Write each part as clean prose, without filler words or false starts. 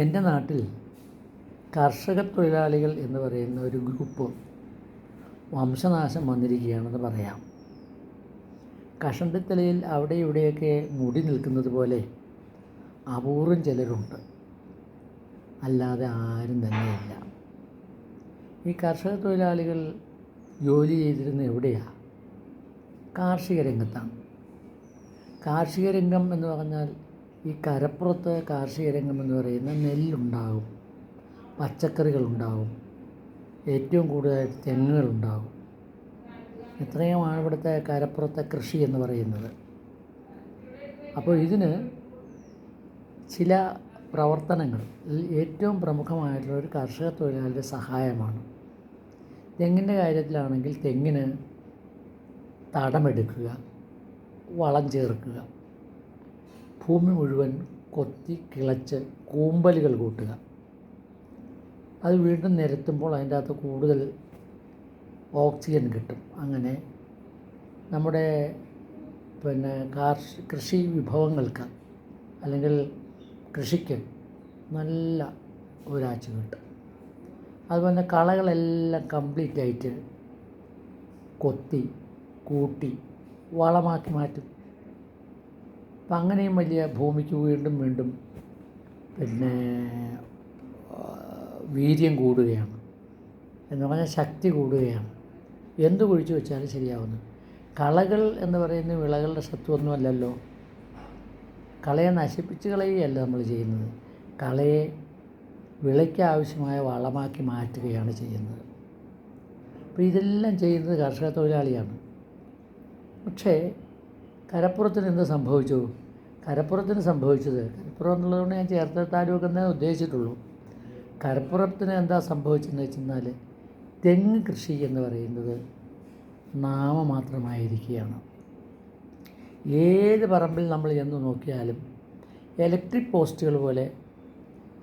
എൻ്റെ നാട്ടിൽ കർഷക തൊഴിലാളികൾ എന്ന് പറയുന്ന ഒരു ഗ്രൂപ്പ് വംശനാശം വന്നിരിക്കുകയാണെന്ന് പറയാം. കഷണ്ടിത്തലയിൽ അവിടെ ഇവിടെയൊക്കെ മുടി നിൽക്കുന്നത് പോലെ അപൂർവം ചിലരുണ്ട്, അല്ലാതെ ആരും തന്നെയില്ല. ഈ കർഷക തൊഴിലാളികൾ ജോലി ചെയ്തിരുന്ന എവിടെയാണ്? കാർഷിക രംഗത്താണ്. കാർഷിക രംഗം എന്ന് പറഞ്ഞാൽ ഈ കരപ്പുറത്ത് കാർഷിക രംഗം എന്ന് പറയുന്ന നെല്ലുണ്ടാകും, പച്ചക്കറികളുണ്ടാകും, ഏറ്റവും കൂടുതലായിട്ട് തെങ്ങുകളുണ്ടാകും. ഇത്രയുമാണ് ഇവിടുത്തെ കരപ്പുറത്തെ കൃഷി എന്ന് പറയുന്നത്. അപ്പോൾ ഇതിന് ചില പ്രവർത്തനങ്ങൾ, ഏറ്റവും പ്രമുഖമായിട്ടുള്ള ഒരു കർഷക തൊഴിലാളിയുടെ സഹായമാണ്. തെങ്ങിൻ്റെ കാര്യത്തിലാണെങ്കിൽ തെങ്ങിന് തടമെടുക്കുക, വളം ചേർക്കുക, ഭൂമി മുഴുവൻ കൊത്തി കിളച്ച് കൂമ്പലുകൾ കൂട്ടുക, അത് വീണ്ടും നിരത്തുമ്പോൾ അതിൻ്റെ അകത്ത് കൂടുതൽ ഓക്സിജൻ കിട്ടും. അങ്ങനെ നമ്മുടെ കൃഷി വിഭവങ്ങൾക്ക് അല്ലെങ്കിൽ കൃഷിക്ക് നല്ല ഒരാഴ്ച കിട്ടും. അതുപോലെ കളകളെല്ലാം കംപ്ലീറ്റ് ആയിട്ട് കൊത്തി കൂട്ടി വളമാക്കി മാറ്റും. അപ്പം അങ്ങനെയും വലിയ ഭൂമിക്ക് വീണ്ടും വീണ്ടും വീര്യം കൂടുകയാണ്, എന്ന് പറഞ്ഞാൽ ശക്തി കൂടുകയാണ്. എന്ത് കുഴിച്ചു വെച്ചാലും ശരിയാവുന്നു. കളകൾ എന്ന് പറയുന്ന വിളകളുടെ ശത്രുവൊന്നുമല്ലല്ലോ. കളയെ നശിപ്പിച്ച് കളയുകയല്ല നമ്മൾ ചെയ്യുന്നത്, കളയെ വിളയ്ക്ക് ആവശ്യമായ വളമാക്കി മാറ്റുകയാണ് ചെയ്യുന്നത്. അപ്പോൾ ഇതെല്ലാം ചെയ്യുന്നത് കർഷക തൊഴിലാളിയാണ്. പക്ഷേ കരപ്പുറത്തിന് എന്ത് സംഭവിച്ചു? കരപ്പുറത്തിന് സംഭവിച്ചത്, കരപ്പുറം എന്നുള്ളതുകൊണ്ട് ഞാൻ ചേർത്ത താലൂക്ക് എന്നേ ഉദ്ദേശിച്ചിട്ടുള്ളൂ. കരപ്പുറത്തിന് എന്താ സംഭവിച്ചതെന്ന് വെച്ചെന്നാൽ തെങ്ങ് കൃഷി എന്ന് പറയുന്നത് നാമമാത്രമായിരിക്കുകയാണ്. ഏത് പറമ്പിൽ നമ്മൾ ചെന്ന് നോക്കിയാലും ഇലക്ട്രിക് പോസ്റ്റുകൾ പോലെ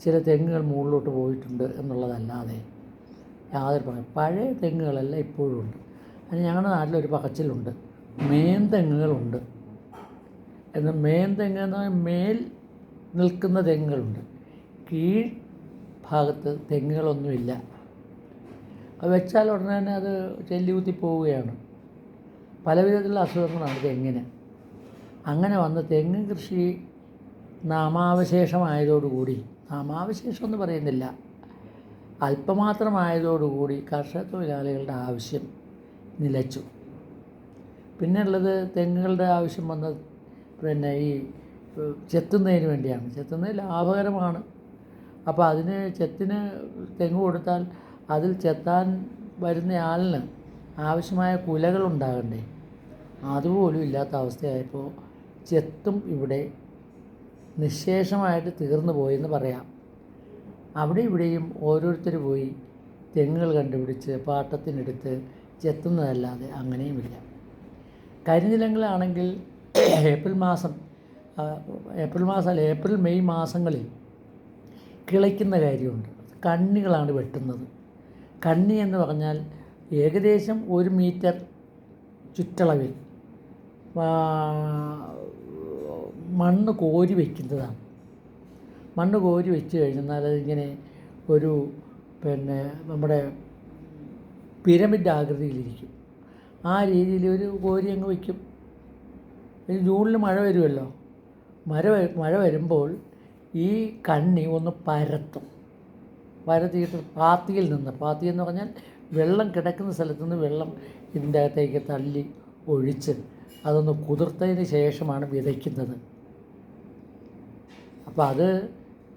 ചില തെങ്ങുകൾ മുകളിലോട്ട് പോയിട്ടുണ്ട് എന്നുള്ളതല്ലാതെ യാതൊരു പഴയ തെങ്ങുകളെല്ലാം ഇപ്പോഴും ഉണ്ട്. അതിന് ഞങ്ങളുടെ നാട്ടിലൊരു പറച്ചിലുണ്ട്, മേൻതെങ്ങുകളുണ്ട് എന്ന്. മേൻതെങ്ങ് എന്ന് പറഞ്ഞാൽ മേൽ നിൽക്കുന്ന തെങ്ങുകളുണ്ട്, കീഴ് ഭാഗത്ത് തെങ്ങുകളൊന്നുമില്ല. അത് വെച്ചാൽ ഉടനെ തന്നെ അത് ചെല്ലികുത്തി പോവുകയാണ്. പലവിധത്തിലുള്ള അസുഖങ്ങളാണ് തെങ്ങിന്. അങ്ങനെ വന്ന് തെങ്ങ് കൃഷി നാമാവശേഷമായതോടുകൂടി, നാമാവശേഷം എന്ന് പറയുന്നില്ല, അല്പമാത്രമായതോടുകൂടി കർഷക തൊഴിലാളികളുടെ ആവശ്യം നിലച്ചു. പിന്നെ ഉള്ളത് തെങ്ങുകളുടെ ആവശ്യം വന്നത് ഈ ചെത്തുന്നതിന് വേണ്ടിയാണ്. ചെത്തുന്നത് ലാഭകരമാണ്. അപ്പോൾ അതിന് ചെത്തിന് തെങ്ങ് കൊടുത്താൽ അതിൽ ചെത്താൻ വരുന്ന ആളിന് ആവശ്യമായ കുലകളുണ്ടാകണ്ടേ? അതുപോലും ഇല്ലാത്ത അവസ്ഥയായപ്പോൾ ചെത്തും ഇവിടെ നിശ്ശേഷമായിട്ട് തീർന്നു പോയെന്ന് പറയാം. അവിടെ ഇവിടെയും ഓരോരുത്തർ പോയി തെങ്ങുകൾ കണ്ടുപിടിച്ച് പാട്ടത്തിനെടുത്ത് ചെത്തുന്നതല്ലാതെ അങ്ങനെയുമില്ല. കരിനിലങ്ങളാണെങ്കിൽ ഏപ്രിൽ മെയ് മാസങ്ങളിൽ കിളയ്ക്കുന്ന കാര്യമുണ്ട്. കണ്ണികളാണ് വെട്ടുന്നത്. കണ്ണി എന്ന് പറഞ്ഞാൽ ഏകദേശം 1 മീറ്റർ ചുറ്റളവിൽ മണ്ണ് കോരി വയ്ക്കുന്നതാണ്. മണ്ണ് കോരി വെച്ച് കഴിഞ്ഞാൽ അതിങ്ങനെ ഒരു നമ്മുടെ പിരമിഡ് ആകൃതിയിലിരിക്കും. ആ രീതിയിൽ ഒരു കോരി അങ്ങ് വയ്ക്കും. ജൂണിൽ മഴ വരുമല്ലോ. മഴ വരുമ്പോൾ ഈ കണ്ണി ഒന്ന് പരത്തിയിട്ട് പാത്തി എന്ന് പറഞ്ഞാൽ വെള്ളം കിടക്കുന്ന സ്ഥലത്തു നിന്ന് വെള്ളം ഇതിൻ്റെ അകത്തേക്ക് തള്ളി ഒഴിച്ച് അതൊന്ന് കുതിർത്തതിന് ശേഷമാണ് വിതയ്ക്കുന്നത്. അപ്പോൾ അത്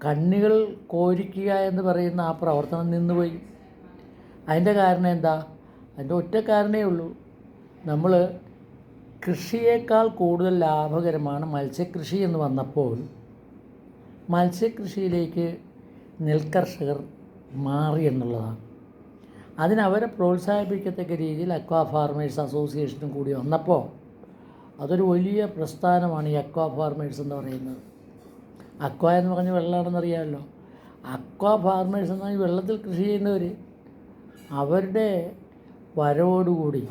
കണ്ണികൾ കോരിക്കുക എന്ന് പറയുന്ന ആ പ്രവർത്തനം നിന്നുപോയി. അതിൻ്റെ കാരണം എന്താ? അതിൻ്റെ ഒറ്റ കാരണമേ ഉള്ളൂ, നമ്മൾ കൃഷിയേക്കാൾ കൂടുതൽ ലാഭകരമാണ് മത്സ്യകൃഷി എന്ന് വന്നപ്പോൾ മത്സ്യകൃഷിയിലേക്ക് നെൽകർഷകർ മാറി എന്നുള്ളതാണ്. അതിനവരെ പ്രോത്സാഹിപ്പിക്കത്തക്ക രീതിയിൽ അക്വാ ഫാർമേഴ്സ് അസോസിയേഷനും കൂടി വന്നപ്പോൾ അതൊരു വലിയ പ്രസ്ഥാനമാണ് ഈ അക്വാ ഫാർമേഴ്സ് എന്ന് പറയുന്നത്. അക്വാ എന്ന് പറഞ്ഞാൽ വെള്ളമാണെന്നറിയാമല്ലോ. അക്വാ ഫാർമേഴ്സ് എന്ന് പറഞ്ഞാൽ വെള്ളത്തിൽ കൃഷി ചെയ്യുന്നവർ. അവരുടെ വരവോടുകൂടി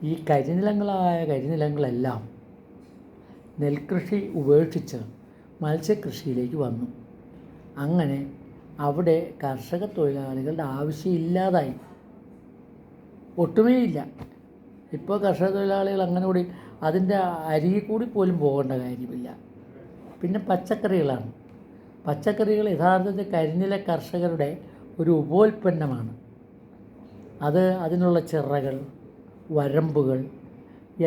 ഈ കരിനിലങ്ങളെല്ലാം നെൽകൃഷി ഉപേക്ഷിച്ച് മത്സ്യകൃഷിയിലേക്ക് വന്നു. അങ്ങനെ അവിടെ കർഷക തൊഴിലാളികളുടെ ആവശ്യമില്ലാതായി, ഒട്ടുമേ ഇല്ല. ഇപ്പോൾ കർഷക തൊഴിലാളികൾ അങ്ങനെ കൂടി അതിൻ്റെ അരികിൽ കൂടി പോലും പോകേണ്ട കാര്യമില്ല. പിന്നെ പച്ചക്കറികളാണ്. പച്ചക്കറികൾ യഥാർത്ഥത്തിൽ കരിനില കർഷകരുടെ ഒരു ഉപോൽപ്പന്നമാണ്. അതിനുള്ള ചിറകൾ, വരമ്പുകൾ,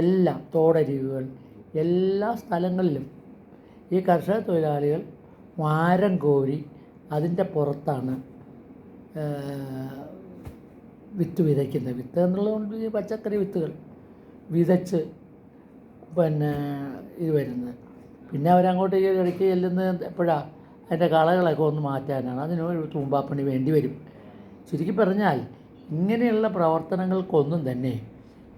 എല്ലാം തോടരികുകൾ, എല്ലാ സ്ഥലങ്ങളിലും ഈ കർഷക തൊഴിലാളികൾ വാരം കോരി അതിൻ്റെ പുറത്താണ് വിത്ത് വിതയ്ക്കുന്നത്. വിത്ത് എന്നുള്ളതുകൊണ്ട് ഈ പച്ചക്കറി വിത്തുകൾ വിതച്ച് ഇത് വരുന്നത്. പിന്നെ അവരങ്ങോട്ട് ഇടയ്ക്ക് ചെല്ലുന്നത് എപ്പോഴാണ്? അതിൻ്റെ കളകളൊക്കെ ഒന്ന് മാറ്റാനാണ്. അതിനൊരു തൂമ്പാപ്പണി വേണ്ടി വരും. ചുരുക്കി പറഞ്ഞാൽ ഇങ്ങനെയുള്ള പ്രവർത്തനങ്ങൾക്കൊന്നും തന്നെ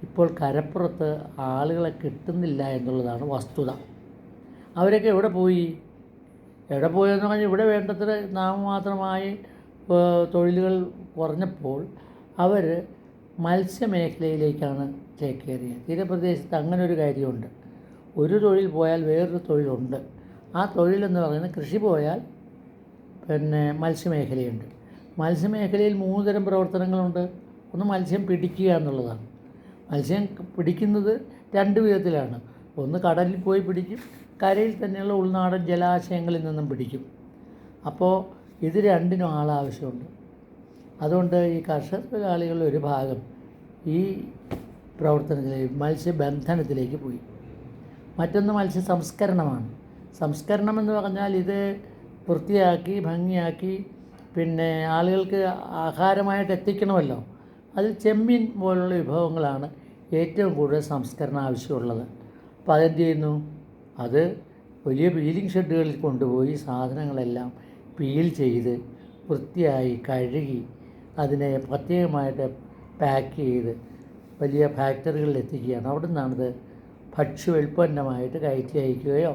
ഇപ്പോൾ കരപ്പുറത്ത് ആളുകളെ കിട്ടുന്നില്ല എന്നുള്ളതാണ് വസ്തുത. അവരൊക്കെ എവിടെ പോയി എന്ന് പറഞ്ഞാൽ ഇവിടെ വേണ്ടത്ര നാമമാത്രമായി തൊഴിലുകൾ കുറഞ്ഞപ്പോൾ അവർ മത്സ്യമേഖലയിലേക്കാണ് ചേക്കേറിയത്. തീരപ്രദേശത്ത് അങ്ങനെ ഒരു കാര്യമുണ്ട്. ഒരു തൊഴിൽ പോയാൽ വേറൊരു തൊഴിലുണ്ട്. ആ തൊഴിലെന്ന് പറയുന്നത് കൃഷി പോയാൽ മത്സ്യമേഖലയുണ്ട്. മത്സ്യമേഖലയിൽ 3 തരം പ്രവർത്തനങ്ങളുണ്ട്. ഒന്ന് മത്സ്യം പിടിക്കുക എന്നുള്ളതാണ്. മത്സ്യം പിടിക്കുന്നത് 2 വിധത്തിലാണ്. ഒന്ന് കടലിൽ പോയി പിടിക്കും, കരയിൽ തന്നെയുള്ള ഉൾനാടൻ ജലാശയങ്ങളിൽ നിന്നും പിടിക്കും. അപ്പോൾ ഇത് രണ്ടിനും ആളാവശ്യമുണ്ട്. അതുകൊണ്ട് ഈ കർഷക തൊഴിലാളികളുടെ ഒരു ഭാഗം ഈ പ്രവർത്തനത്തിലേക്ക് മത്സ്യബന്ധനത്തിലേക്ക് പോയി. മറ്റൊന്ന് മത്സ്യ സംസ്കരണമാണ്. സംസ്കരണം എന്ന് പറഞ്ഞാൽ ഇത് വൃത്തിയാക്കി ഭംഗിയാക്കി ആളുകൾക്ക് ആഹാരമായിട്ട് എത്തിക്കണമല്ലോ. അതിൽ ചെമ്മീൻ പോലുള്ള വിഭവങ്ങളാണ് ഏറ്റവും കൂടുതൽ സംസ്കരണം ആവശ്യമുള്ളത്. അപ്പോൾ അതെന്ത് ചെയ്യുന്നു? അത് വലിയ പീലിംഗ് ഷെഡുകളിൽ കൊണ്ടുപോയി സാധനങ്ങളെല്ലാം പീൽ ചെയ്ത് വൃത്തിയായി കഴുകി അതിനെ പ്രത്യേകമായിട്ട് പാക്ക് ചെയ്ത് വലിയ ഫാക്ടറികളിൽ എത്തിക്കുകയാണ്. അവിടെ നിന്നാണിത് ഭക്ഷ്യോൽപ്പന്നമായിട്ട് കയറ്റി അയക്കുകയോ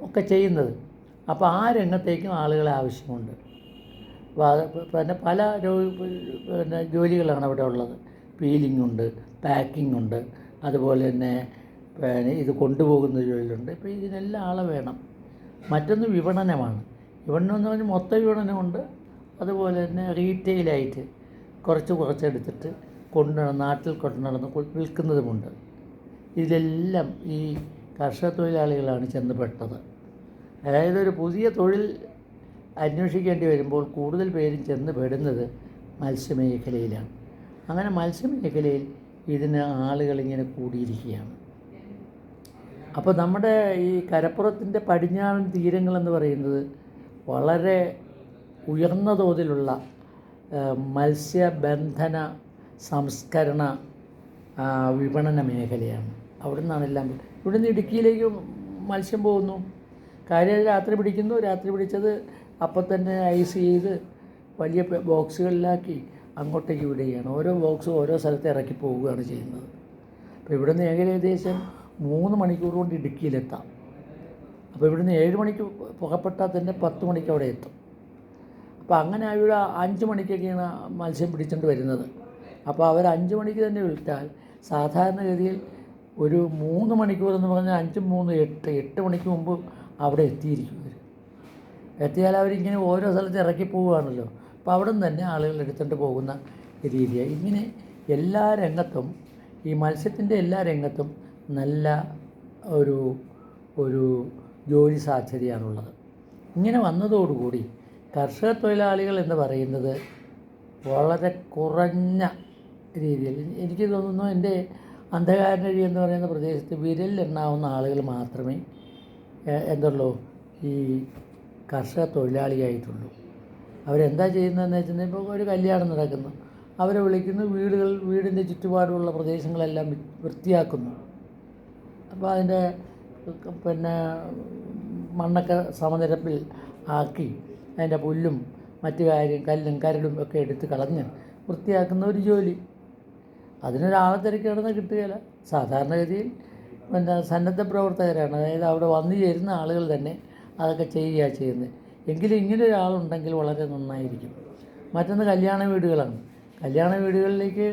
ഒക്കെ ചെയ്യുന്നത്. അപ്പോൾ ആ രംഗത്തേക്കും ആളുകളെ ആവശ്യമുണ്ട്. പല ജോലികളാണ് അവിടെ ഉള്ളത്. പീലിംഗ് ഉണ്ട്, പാക്കിംഗ് ഉണ്ട്, അതുപോലെ തന്നെ ഇത് കൊണ്ടുപോകുന്ന ജോലിയുണ്ട്. ഇപ്പോൾ ഇതിനെല്ലാം ആളെ വേണം. മറ്റൊന്ന് വിപണനമാണ്. വിപണനം എന്ന് പറഞ്ഞാൽ മൊത്ത വിപണനമുണ്ട്, അതുപോലെ തന്നെ റീറ്റെയിലായിട്ട് കുറച്ചെടുത്തിട്ട് നാട്ടിൽ കൊണ്ടു നടന്ന് വിൽക്കുന്നതുമുണ്ട്. ഇതിലെല്ലാം ഈ കർഷക തൊഴിലാളികളാണ് ചെന്ന് പെട്ടത്. അതായത് ഒരു പുതിയ തൊഴിൽ അന്വേഷിക്കേണ്ടി വരുമ്പോൾ കൂടുതൽ പേരും ചെന്ന് പെടുന്നത് മത്സ്യമേഖലയിലാണ്. അങ്ങനെ മത്സ്യമേഖലയിൽ ഇതിന് ആളുകളിങ്ങനെ കൂടിയിരിക്കുകയാണ്. അപ്പോൾ നമ്മുടെ ഈ കരപ്പുറത്തിൻ്റെ പടിഞ്ഞാറൻ തീരങ്ങളെന്ന് പറയുന്നത് വളരെ ഉയർന്ന തോതിലുള്ള മത്സ്യബന്ധന സംസ്കരണ വിപണന മേഖലയാണ്. അവിടെ നിന്നാണെല്ലാം. ഇവിടുന്ന് ഇടുക്കിയിലേക്ക് മത്സ്യം പോകുന്നു. കാര്യം രാത്രി പിടിക്കുന്നു. രാത്രി പിടിച്ചത് അപ്പം തന്നെ ഐസ് ചെയ്ത് വലിയ ബോക്സുകളിലാക്കി അങ്ങോട്ടേക്ക് വിടുകയാണ്. ഓരോ ബോക്സും ഓരോ സ്ഥലത്ത് ഇറക്കി പോവുകയാണ് ചെയ്യുന്നത്. അപ്പോൾ ഇവിടുന്ന് ഏകദേശം 3 മണിക്കൂർ കൊണ്ട് ഇടുക്കിയിലെത്താം. അപ്പോൾ ഇവിടുന്ന് 7 മണിക്ക് പുറപ്പെട്ടാൽ തന്നെ 10 മണിക്ക് അവിടെ എത്തും. അപ്പോൾ അങ്ങനെ ഇവിടെ 5 മണിക്കൊക്കെയാണ് മത്സ്യം പിടിച്ചുകൊണ്ട് വരുന്നത്. അപ്പോൾ അവർ 5 മണിക്ക് തന്നെ വിട്ടാൽ സാധാരണഗതിയിൽ ഒരു 3 മണിക്കൂർ എന്ന് പറഞ്ഞാൽ 5, 3, 8 മണിക്ക് മുമ്പ് അവിടെ എത്തിയിരിക്കും. എത്തിയാൽ അവരിങ്ങനെ ഓരോ സ്ഥലത്ത് ഇറക്കി പോവുകയാണല്ലോ. അപ്പോൾ അവിടെ നിന്ന് തന്നെ ആളുകൾ എടുത്തുകൊണ്ട് പോകുന്ന രീതിയാണ്. ഇങ്ങനെ എല്ലാ രംഗത്തും ഈ മത്സ്യത്തിൻ്റെ എല്ലാ രംഗത്തും നല്ല ഒരു ജോലി സാധ്യതയാണുള്ളത്. ഇങ്ങനെ വന്നതോടുകൂടി കർഷക തൊഴിലാളികൾ എന്ന് പറയുന്നത് വളരെ കുറഞ്ഞ രീതിയിൽ, എനിക്ക് തോന്നുന്നു എൻ്റെ അന്ധകാരനഴി എന്ന് പറയുന്ന പ്രദേശത്ത് വിരലിലെണ്ണാവുന്ന ആളുകൾ മാത്രമേ എന്തുള്ളൂ ഈ കർഷക തൊഴിലാളിയായിട്ടുള്ളൂ. അവരെന്താ ചെയ്യുന്നതെന്ന് വെച്ചിട്ടുണ്ടെങ്കിൽ ഇപ്പോൾ ഒരു കല്യാണം നടക്കുന്നു, അവരെ വിളിക്കുന്നു, വീടിൻ്റെ ചുറ്റുപാടുമുള്ള പ്രദേശങ്ങളെല്ലാം വൃത്തിയാക്കുന്നു. അപ്പോൾ അതിൻ്റെ മണ്ണൊക്കെ സമനിരപ്പിൽ ആക്കി അതിൻ്റെ പുല്ലും മറ്റു കല്ലും കരടും ഒക്കെ എടുത്ത് കളഞ്ഞ് വൃത്തിയാക്കുന്ന ഒരു ജോലി. അതിനൊരാളെ തിരക്കി കിടന്ന് കിട്ടുകയില്ല. സാധാരണഗതിയിൽ സന്നദ്ധ പ്രവർത്തകരാണ്, അതായത് അവിടെ വന്നു ചേരുന്ന ആളുകൾ തന്നെ അതൊക്കെ ചെയ്യുകയാണ് ചെയ്യുന്നത്. എങ്കിലും ഇങ്ങനെ ഒരാളുണ്ടെങ്കിൽ വളരെ നന്നായിരിക്കും. മറ്റൊന്ന് കല്യാണ വീടുകളാണ്. കല്യാണ വീടുകളിലേക്ക്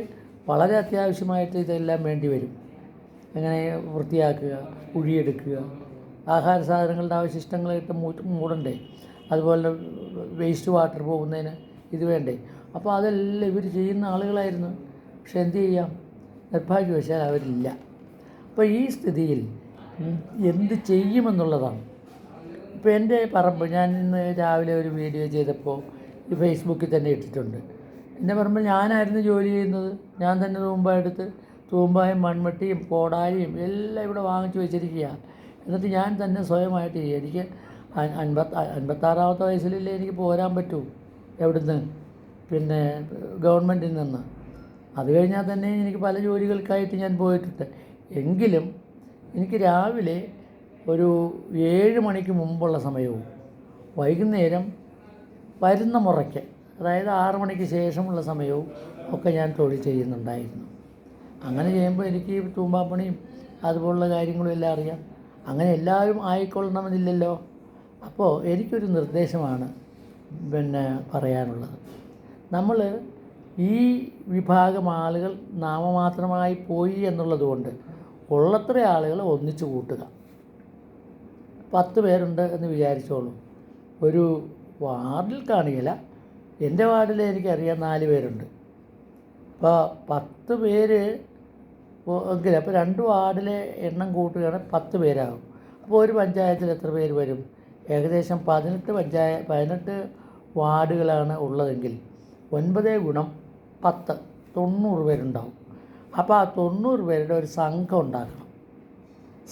വളരെ അത്യാവശ്യമായിട്ട് ഇതെല്ലാം വേണ്ടി വരും. അങ്ങനെ വൃത്തിയാക്കുക, കുഴിയെടുക്കുക, ആഹാര സാധനങ്ങളുടെ അവശിഷ്ടങ്ങളായിട്ട് മൂടണ്ടേ. അതുപോലെ വേസ്റ്റ് വാട്ടർ പോകുന്നതിന് ഇത് വേണ്ടേ. അപ്പോൾ അതെല്ലാം ഇവർ ചെയ്യുന്ന ആളുകളായിരുന്നു. പക്ഷെ എന്ത് ചെയ്യാം, നിർഭാഗ്യവശാൽ അവരില്ല. അപ്പോൾ ഈ സ്ഥിതിയിൽ എന്ത് ചെയ്യുമെന്നുള്ളതാണ്. ഇപ്പോൾ എൻ്റെ പറമ്പ്, ഞാൻ ഇന്ന് രാവിലെ ഒരു വീഡിയോ ചെയ്തപ്പോൾ ഈ ഫേസ്ബുക്കിൽ തന്നെ ഇട്ടിട്ടുണ്ട്. എൻ്റെ പറമ്പിൽ ഞാനായിരുന്നു ജോലി ചെയ്യുന്നത്. ഞാൻ തന്നെ തൂമ്പയെടുത്ത് തൂമ്പായും മൺവെട്ടിയും കോടാലിയും എല്ലാം ഇവിടെ വാങ്ങിച്ചു വെച്ചിരിക്കുക. എന്നിട്ട് ഞാൻ തന്നെ സ്വയമായിട്ട് ചെയ്യുക. എനിക്ക് 56 വയസ്സിലല്ലേ എനിക്ക് പോരാൻ പറ്റൂ എവിടുന്ന്, പിന്നെ ഗവൺമെൻറ്റിൽ നിന്ന്. അത് കഴിഞ്ഞാൽ തന്നെ എനിക്ക് പല ജോലികൾക്കായിട്ട് ഞാൻ പോയിട്ടുണ്ട്. എങ്കിലും എനിക്ക് രാവിലെ ഒരു 7 മണിക്ക് മുമ്പുള്ള സമയവും വൈകുന്നേരം വരുന്ന മുറയ്ക്ക്, അതായത് 6 മണിക്ക് ശേഷമുള്ള സമയവും ഒക്കെ ഞാൻ തൊഴിൽ ചെയ്യുന്നുണ്ടായിരുന്നു. അങ്ങനെ ചെയ്യുമ്പോൾ എനിക്ക് തൂമ്പാപ്പണിയും അതുപോലുള്ള കാര്യങ്ങളും എല്ലാം അറിയാം. അങ്ങനെ എല്ലാവരും ആയിക്കൊള്ളണമെന്നില്ലല്ലോ. അപ്പോൾ എനിക്കൊരു നിർദ്ദേശമാണ് പറയാനുള്ളത്. നമ്മൾ ഈ വിഭാഗം ആളുകൾ നാമമാത്രമായി പോയി എന്നുള്ളത് കൊണ്ട് ഉള്ളത്ര ആളുകൾ ഒന്നിച്ചു കൂട്ടുക. 10 പേരുണ്ട് എന്ന് വിചാരിച്ചോളൂ. ഒരു വാർഡിൽ കാണുകയില്ല, എൻ്റെ വാർഡിൽ എനിക്കറിയാം 4 പേരുണ്ട്. അപ്പോൾ 10 പേര് എങ്കിലും അപ്പോൾ 2 വാർഡിലെ എണ്ണം കൂട്ടുകയാണെങ്കിൽ 10 പേരാകും. അപ്പോൾ ഒരു പഞ്ചായത്തിൽ എത്ര പേര് വരും? ഏകദേശം 18 വാർഡുകളാണ് ഉള്ളതെങ്കിൽ 9 ഗുണം 10 90 പേരുണ്ടാവും. അപ്പോൾ ആ 90 പേരുടെ ഒരു സംഘം ഉണ്ടാക്കണം.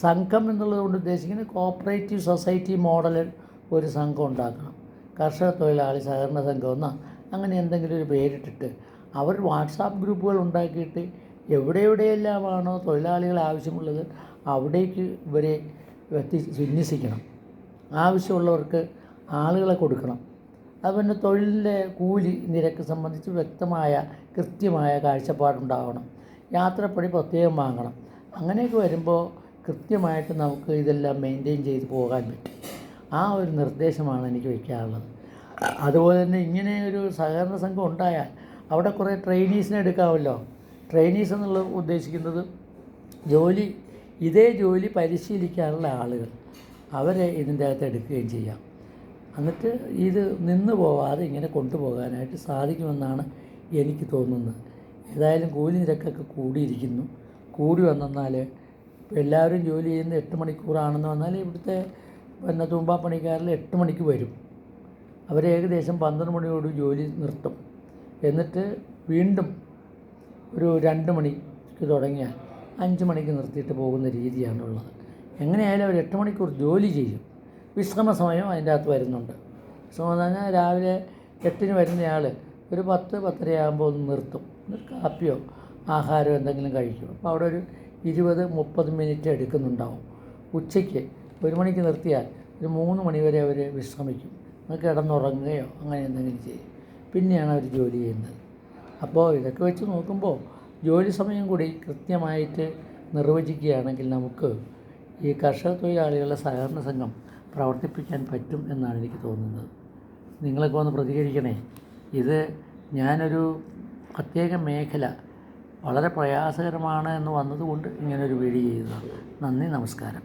സംഘം എന്നുള്ളത് കൊണ്ട് ഉദ്ദേശിക്കുന്നത് കോപ്പറേറ്റീവ് സൊസൈറ്റി മോഡലിൽ ഒരു സംഘം ഉണ്ടാക്കണം. കർഷക തൊഴിലാളി സഹകരണ സംഘം അങ്ങനെ എന്തെങ്കിലും ഒരു പേരിട്ടിട്ട് അവർ വാട്സാപ്പ് ഗ്രൂപ്പുകൾ ഉണ്ടാക്കിയിട്ട് എവിടെയെല്ലാമാണോ തൊഴിലാളികൾ ആവശ്യമുള്ളത് അവിടേക്ക് ഇവരെ വിന്യസിക്കണം. ആവശ്യമുള്ളവർക്ക് ആളുകളെ കൊടുക്കണം. അതുപോലെ തൊഴിലിൻ്റെ കൂലി നിരക്ക് സംബന്ധിച്ച് വ്യക്തമായ കൃത്യമായ കാഴ്ചപ്പാടുണ്ടാവണം. യാത്രപ്പടി പ്രത്യേകം വാങ്ങണം. അങ്ങനെയൊക്കെ വരുമ്പോൾ കൃത്യമായിട്ട് നമുക്ക് ഇതെല്ലാം മെയിൻറ്റെയിൻ ചെയ്ത് പോകാൻ പറ്റും. ആ ഒരു നിർദ്ദേശമാണ് എനിക്ക് വയ്ക്കാനുള്ളത്. അതുപോലെ തന്നെ ഇങ്ങനെ ഒരു സഹകരണ സംഘം ഉണ്ടായാൽ അവിടെ കുറേ ട്രെയിനീസിനെ എടുക്കാമല്ലോ. ട്രെയിനീസ് എന്നുള്ളത് ഉദ്ദേശിക്കുന്നത് ഇതേ ജോലി പരിശീലിക്കാനുള്ള ആളുകൾ, അവരെ ഇതിൻ്റെ അകത്ത് എടുക്കുകയും ചെയ്യാം. എന്നിട്ട് ഇത് നിന്ന് പോവാതെ ഇങ്ങനെ കൊണ്ടുപോകാനായിട്ട് സാധിക്കുമെന്നാണ് എനിക്ക് തോന്നുന്നത്. ഏതായാലും കൂലി നിരക്കൊക്കെ കൂടിയിരിക്കുന്നു. കൂടി വന്നാൽ ഇപ്പോൾ എല്ലാവരും ജോലി ചെയ്യുന്നത് 8 മണിക്കൂറാണെന്ന് വന്നാൽ ഇവിടുത്തെ തൂമ്പാപ്പണിക്കാരിൽ 8 മണിക്ക് വരും. അവർ ഏകദേശം 12 മണിയോട് ജോലി നിർത്തും. എന്നിട്ട് വീണ്ടും ഒരു 2 മണിക്ക് തുടങ്ങിയാൽ 5 മണിക്ക് നിർത്തിയിട്ട് പോകുന്ന രീതിയാണുള്ളത്. എങ്ങനെയായാലും അവർ 8 മണിക്കൂർ ജോലി ചെയ്യും. വിശ്രമ സമയം അതിൻ്റെ അകത്ത് വരുന്നുണ്ട്. വിശ്രമം എന്ന് പറഞ്ഞാൽ രാവിലെ 8-ന് വരുന്നയാൾ ഒരു 10-10:30 ആകുമ്പോൾ ഒന്ന് നിർത്തും. കാപ്പിയോ ആഹാരമോ എന്തെങ്കിലും കഴിക്കും. അപ്പോൾ അവിടെ ഒരു 20-30 മിനിറ്റ് എടുക്കുന്നുണ്ടാവും. ഉച്ചയ്ക്ക് 1 മണിക്ക് നിർത്തിയാൽ ഒരു 3 മണി വരെ അവർ വിശ്രമിക്കും. കിടന്നുറങ്ങുകയോ അങ്ങനെ എന്തെങ്കിലും ചെയ്യും. പിന്നെയാണ് അവർ ജോലി ചെയ്യുന്നത്. അപ്പോൾ ഇതൊക്കെ വെച്ച് നോക്കുമ്പോൾ ജോലി സമയം കൂടി കൃത്യമായിട്ട് നിർവചിക്കുകയാണെങ്കിൽ നമുക്ക് ഈ കർഷക തൊഴിലാളികളുടെ സഹകരണ സംഘം പ്രവർത്തിപ്പിക്കാൻ പറ്റും എന്നാണ് എനിക്ക് തോന്നുന്നത്. നിങ്ങളൊക്കെ ഒന്ന് പ്രതികരിക്കണേ. ഇത് ഞാനൊരു പ്രത്യേക മേഖല വളരെ പ്രയാസകരമാണ് എന്ന് വന്നതുകൊണ്ട് ഇങ്ങനൊരു വീഡിയോ ചെയ്തതാണ്. നന്ദി, നമസ്കാരം.